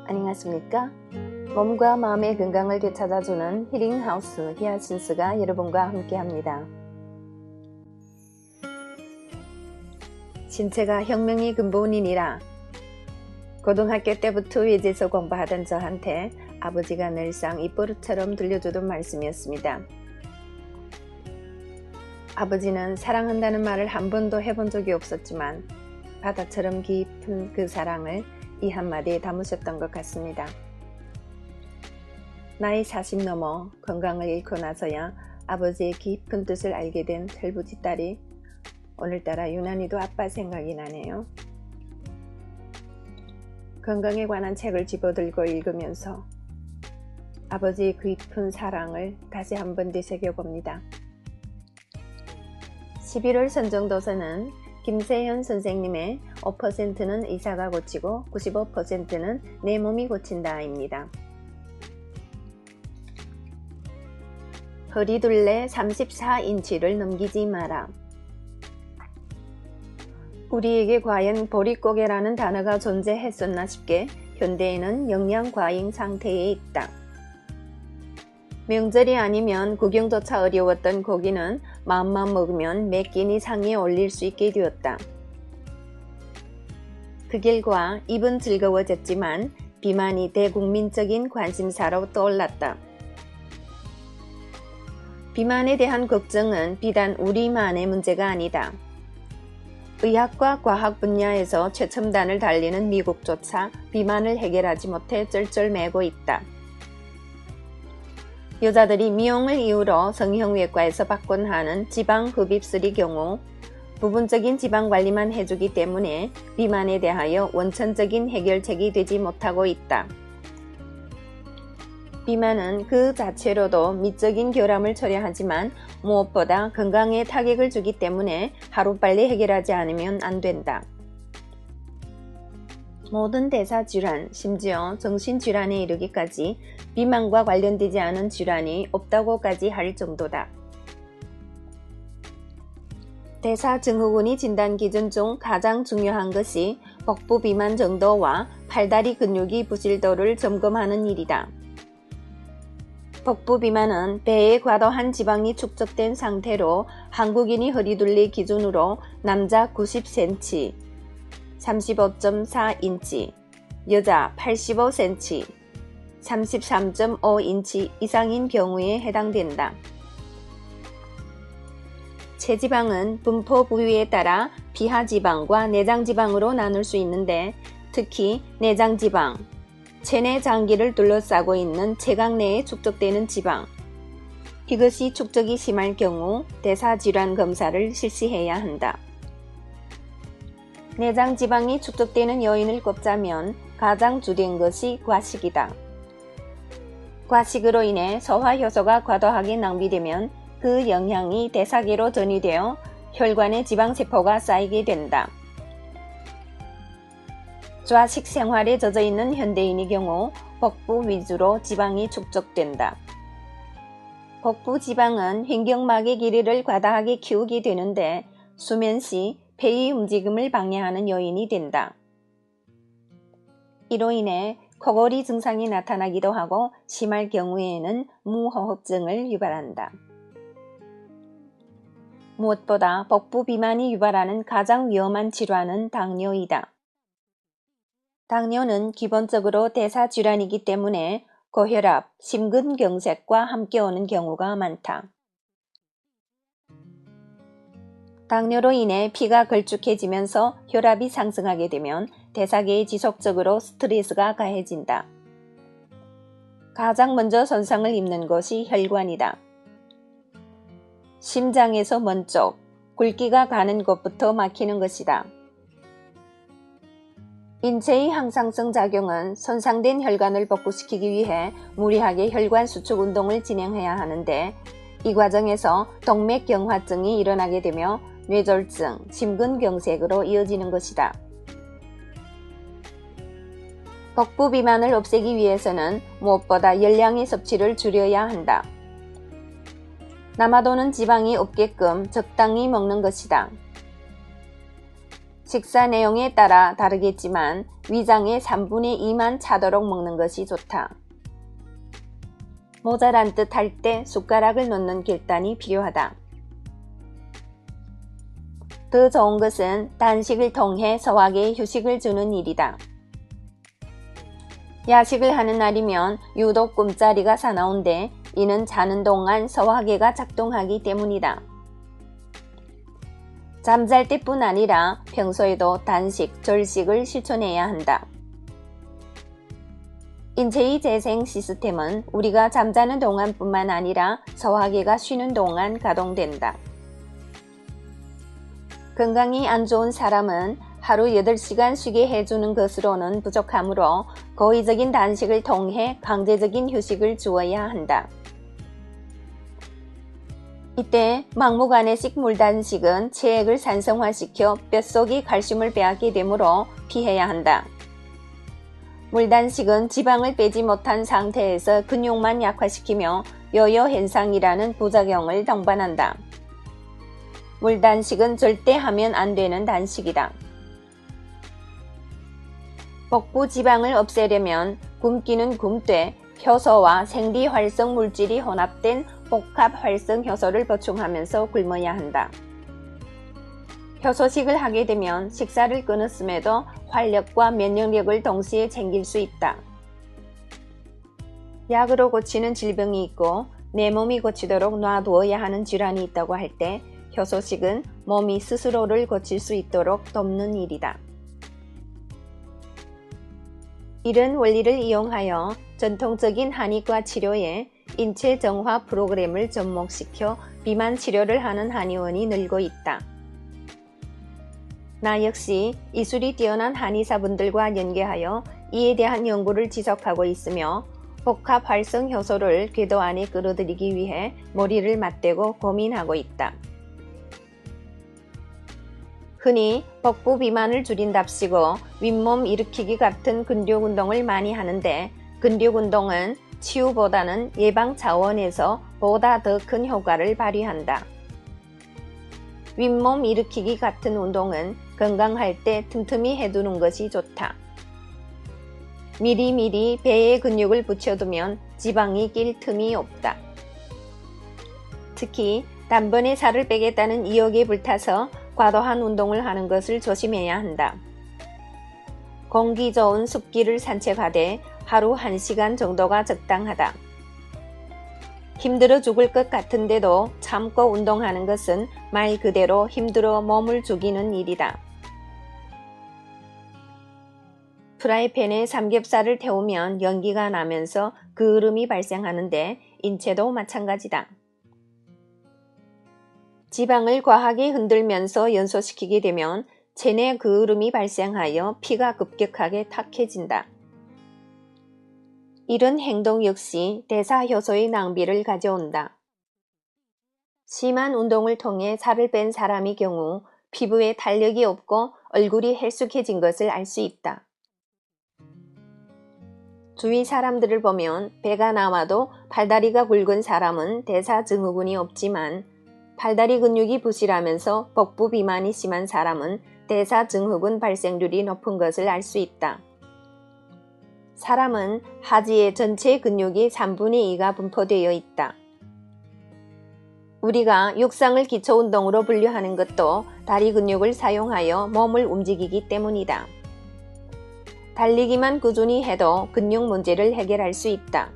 안녕하십니까? 몸과 마음의 건강을 되찾아주는 힐링하우스 히아신스가 여러분과 함께합니다. 신체가 혁명의 근본이니라. 고등학교 때부터 외제에서 공부하던 저한테 아버지가 늘상 입버릇처럼 들려주던 말씀이었습니다. 아버지는 사랑한다는 말을 한 번도 해본 적이 없었지만 바다처럼 깊은 그 사랑을 이 한마디에 담으셨던 것 같습니다. 나이 40 넘어 건강을 잃고 나서야 아버지의 깊은 뜻을 알게 된 철부지 딸이 오늘따라 유난히도 아빠 생각이 나네요. 건강에 관한 책을 집어들고 읽으면서 아버지의 깊은 사랑을 다시 한번 되새겨봅니다. 11월 선정도서는 김세현 선생님의 5%는 의사가 고치고 95%는 내 몸이 고친다 입니다. 허리둘레 34인치를 넘기지 마라. 우리에게 과연 보릿고개라는 단어가 존재했었나 싶게 현대에는 영양과잉 상태에 있다. 명절이 아니면 구경조차 어려웠던 고기는 마음만 먹으면 몇 끼니 상에 올릴 수 있게 되었다. 그 결과 입은 즐거워졌지만 비만이 대국민적인 관심사로 떠올랐다. 비만에 대한 걱정은 비단 우리만의 문제가 아니다. 의학과 과학 분야에서 최첨단을 달리는 미국조차 비만을 해결하지 못해 쩔쩔매고 있다. 여자들이 미용을 이유로 성형외과에서 받곤 하는 지방흡입술의 경우 부분적인 지방관리만 해주기 때문에 비만에 대하여 원천적인 해결책이 되지 못하고 있다. 비만은 그 자체로도 미적인 결함을 초래하지만 무엇보다 건강에 타격을 주기 때문에 하루빨리 해결하지 않으면 안 된다. 모든 대사질환, 심지어 정신질환에 이르기까지 비만과 관련되지 않은 질환이 없다고까지 할 정도다. 대사증후군의 진단 기준 중 가장 중요한 것이 복부 비만 정도와 팔다리 근육의 부실도를 점검하는 일이다. 복부 비만은 배에 과도한 지방이 축적된 상태로 한국인의 허리둘레 기준으로 남자 90cm, 35.4인치, 여자 85cm, 33.5인치 이상인 경우에 해당된다. 체지방은 분포 부위에 따라 피하지방과 내장지방으로 나눌 수 있는데 특히 내장지방, 체내 장기를 둘러싸고 있는 체각 내에 축적되는 지방, 이것이 축적이 심할 경우 대사질환 검사를 실시해야 한다. 내장지방이 축적되는 요인을 꼽자면 가장 주된 것이 과식이다. 과식으로 인해 소화효소가 과도하게 낭비되면 그 영향이 대사계로 전이되어 혈관에 지방세포가 쌓이게 된다. 좌식 생활에 젖어있는 현대인의 경우 복부 위주로 지방이 축적된다. 복부 지방은 횡격막의 길이를 과다하게 키우게 되는데 수면 시 폐의 움직임을 방해하는 요인이 된다. 이로 인해 코골이 증상이 나타나기도 하고 심할 경우에는 무호흡증을 유발한다. 무엇보다 복부 비만이 유발하는 가장 위험한 질환은 당뇨이다. 당뇨는 기본적으로 대사질환이기 때문에 고혈압, 심근경색과 함께 오는 경우가 많다. 당뇨로 인해 피가 걸쭉해지면서 혈압이 상승하게 되면 대사계에 지속적으로 스트레스가 가해진다. 가장 먼저 손상을 입는 것이 혈관이다. 심장에서 먼쪽, 굵기가 가는 곳부터 막히는 것이다. 인체의 항상성 작용은 손상된 혈관을 복구시키기 위해 무리하게 혈관 수축 운동을 진행해야 하는데 이 과정에서 동맥경화증이 일어나게 되며 뇌졸중, 심근경색으로 이어지는 것이다. 복부 비만을 없애기 위해서는 무엇보다 열량의 섭취를 줄여야 한다. 남아도는 지방이 없게끔 적당히 먹는 것이다. 식사 내용에 따라 다르겠지만 위장의 3분의 2만 차도록 먹는 것이 좋다. 모자란 듯 할 때 숟가락을 놓는 결단이 필요하다. 더 좋은 것은 단식을 통해 소화기에 휴식을 주는 일이다. 야식을 하는 날이면 유독 꿈자리가 사나운데 이는 자는 동안 소화기가 작동하기 때문이다. 잠잘 때뿐 아니라 평소에도 단식, 절식을 실천해야 한다. 인체의 재생 시스템은 우리가 잠자는 동안뿐만 아니라 소화기가 쉬는 동안 가동된다. 건강이 안 좋은 사람은 하루 8시간 쉬게 해주는 것으로는 부족하므로 고의적인 단식을 통해 강제적인 휴식을 주어야 한다. 이때 막무가내식 물단식은 체액을 산성화시켜 뼛속이 칼슘을 빼앗게 되므로 피해야 한다. 물단식은 지방을 빼지 못한 상태에서 근육만 약화시키며 요요 현상이라는 부작용을 동반한다. 물단식은 절대 하면 안 되는 단식이다. 복부 지방을 없애려면 굶기는 굶되 효소와 생리 활성 물질이 혼합된 복합 활성 효소를 보충하면서 굶어야 한다. 효소식을 하게 되면 식사를 끊었음에도 활력과 면역력을 동시에 챙길 수 있다. 약으로 고치는 질병이 있고 내 몸이 고치도록 놔두어야 하는 질환이 있다고 할 때 효소식은 몸이 스스로를 고칠 수 있도록 돕는 일이다. 이런 원리를 이용하여 전통적인 한의과 치료에 인체 정화 프로그램을 접목시켜 비만 치료를 하는 한의원이 늘고 있다. 나 역시 이술이 뛰어난 한의사분들과 연계하여 이에 대한 연구를 지속하고 있으며 복합 활성 효소를 궤도 안에 끌어들이기 위해 머리를 맞대고 고민하고 있다. 흔히 복부 비만을 줄인답시고 윗몸 일으키기 같은 근력 운동을 많이 하는데 근력 운동은 치유보다는 예방 차원에서 보다 더 큰 효과를 발휘한다. 윗몸 일으키기 같은 운동은 건강할 때 틈틈이 해두는 것이 좋다. 미리미리 배에 근육을 붙여두면 지방이 낄 틈이 없다. 특히 단번에 살을 빼겠다는 의욕에 불타서 과도한 운동을 하는 것을 조심해야 한다. 공기 좋은 숲길을 산책하되 하루 1시간 정도가 적당하다. 힘들어 죽을 것 같은데도 참고 운동하는 것은 말 그대로 힘들어 몸을 죽이는 일이다. 프라이팬에 삼겹살을 태우면 연기가 나면서 그을음이 발생하는데 인체도 마찬가지다. 지방을 과하게 흔들면서 연소시키게 되면 체내 그을음이 발생하여 피가 급격하게 탁해진다. 이런 행동 역시 대사효소의 낭비를 가져온다. 심한 운동을 통해 살을 뺀 사람의 경우 피부에 탄력이 없고 얼굴이 헬쑥해진 것을 알 수 있다. 주위 사람들을 보면 배가 나와도 팔다리가 굵은 사람은 대사증후군이 없지만 팔다리 근육이 부실하면서 복부 비만이 심한 사람은 대사증후군 발생률이 높은 것을 알 수 있다. 사람은 하지의 전체 근육이 3분의 2가 분포되어 있다. 우리가 육상을 기초운동으로 분류하는 것도 다리 근육을 사용하여 몸을 움직이기 때문이다. 달리기만 꾸준히 해도 근육 문제를 해결할 수 있다.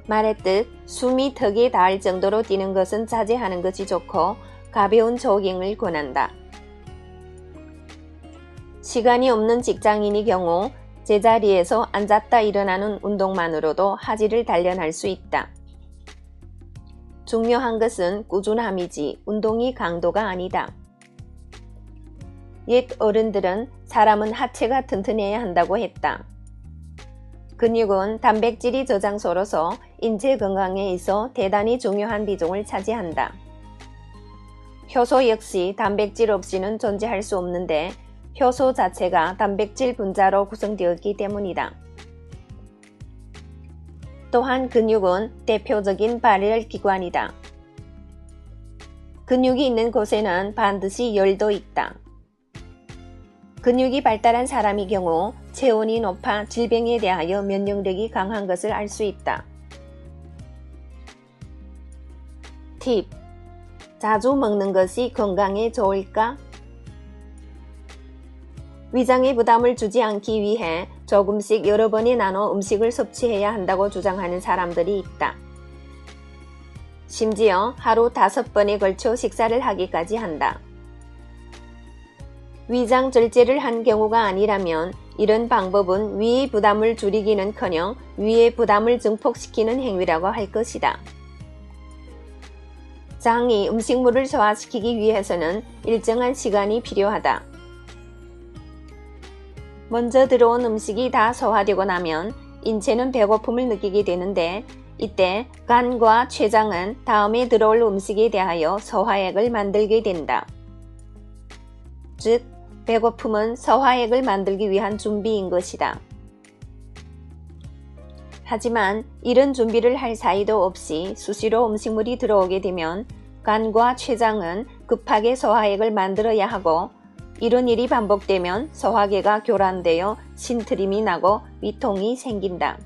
말했듯 숨이 턱에 닿을 정도로 뛰는 것은 자제하는 것이 좋고 가벼운 조깅을 권한다. 시간이 없는 직장인의 경우 제자리에서 앉았다 일어나는 운동만으로도 하지를 단련할 수 있다. 중요한 것은 꾸준함이지 운동이 강도가 아니다. 옛 어른들은 사람은 하체가 튼튼해야 한다고 했다. 근육은 단백질이 저장소로서 인체 건강에 있어 대단히 중요한 비중을 차지한다. 효소 역시 단백질 없이는 존재할 수 없는데 효소 자체가 단백질 분자로 구성되었기 때문이다. 또한 근육은 대표적인 발열 기관이다. 근육이 있는 곳에는 반드시 열도 있다. 근육이 발달한 사람의 경우 체온이 높아 질병에 대하여 면역력이 강한 것을 알 수 있다. 팁. 자주 먹는 것이 건강에 좋을까? 위장에 부담을 주지 않기 위해 조금씩 여러 번에 나눠 음식을 섭취해야 한다고 주장하는 사람들이 있다. 심지어 하루 5번에 걸쳐 식사를 하기까지 한다. 위장 절제를 한 경우가 아니라면 이런 방법은 위의 부담을 줄이기는커녕 위의 부담을 증폭시키는 행위라고 할 것이다. 장이 음식물을 소화시키기 위해서는 일정한 시간이 필요하다. 먼저 들어온 음식이 다 소화되고 나면 인체는 배고픔을 느끼게 되는데 이때 간과 췌장은 다음에 들어올 음식에 대하여 소화액을 만들게 된다. 즉, 배고픔은 소화액을 만들기 위한 준비인 것이다. 하지만 이런 준비를 할 사이도 없이 수시로 음식물이 들어오게 되면 간과 췌장은 급하게 소화액을 만들어야 하고 이런 일이 반복되면 소화계가 교란되어 신트림이 나고 위통이 생긴다.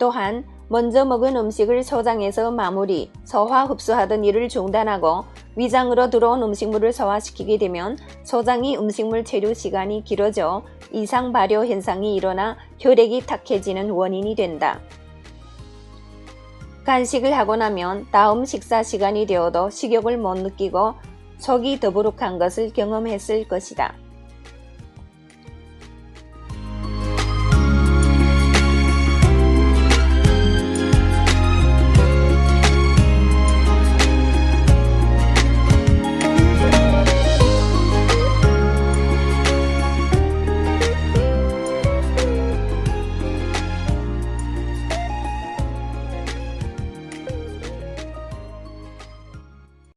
또한 먼저 먹은 음식을 소장에서 마무리, 소화 흡수하던 일을 중단하고 위장으로 들어온 음식물을 소화시키게 되면 소장이 음식물 체류 시간이 길어져 이상 발효 현상이 일어나 혈액이 탁해지는 원인이 된다. 간식을 하고 나면 다음 식사 시간이 되어도 식욕을 못 느끼고 속이 더부룩한 것을 경험했을 것이다.